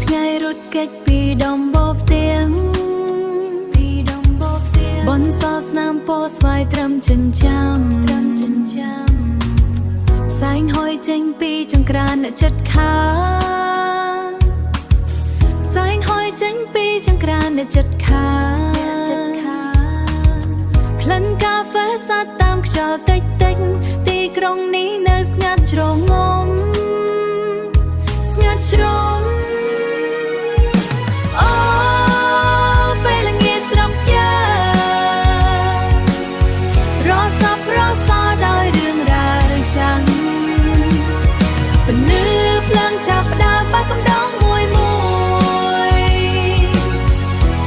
ថ្ងៃរត់គេចពីដំបូលផ្ទាំងបនសស្នាមពោស្វាយត្រឹមចិញ្ចាំផ្សែងហុយចេញពីចង្ក្រានអ្នកចិត្តខាផ្សែងហុយចេញពីចង្ក្រានអ្នកចិត្តខាក្លិនកាហ្វេសាត់តាមខ្យល់តិចទីក្រុងនេះនៅស្ងាត់ជ្រងំស្ងាត់ជ្រងអូពេលល្ងាចស្រស់យ៉ារស័ព្ទរសល់ដោយរឿងរ៉ាវចាំងពលឺភ្លើងចាប់ដើមបាក់កំដងមួយ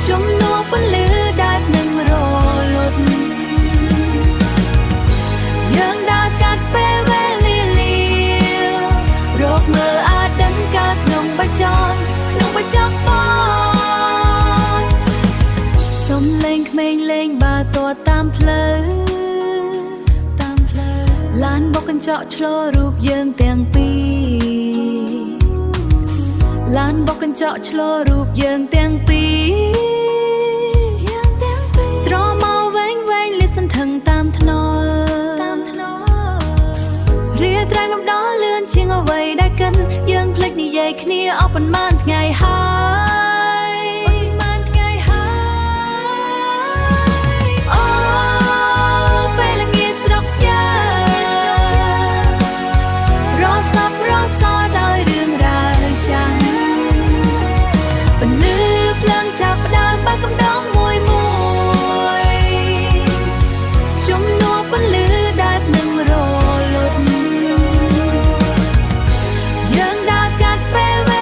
ជំនួសពលឺដែលនឹងរលត់យើងដើរកាត់ពេលវេលារកមើលអាចដឹងកើតក្នុងបច្ចុប្បន្នសុំលេងក្មេងលេងបាល់ទាត់តាមផ្លូវឡានបុកកញ្ចក់ឆ្លររូបយើងទាំងពីរឡានបុកកញ្ចក់ឆ្លររូបយើងទាំងពីរស្រមោលវែងលាតសន្ធឹងតាមថ្នល់រាត្រីមកដល់លឿនជាងអ្វីដែលកិនយើងភ្លេចនិយាយគ្នាអស់ប៉ុន្មានថ្ងៃហើយ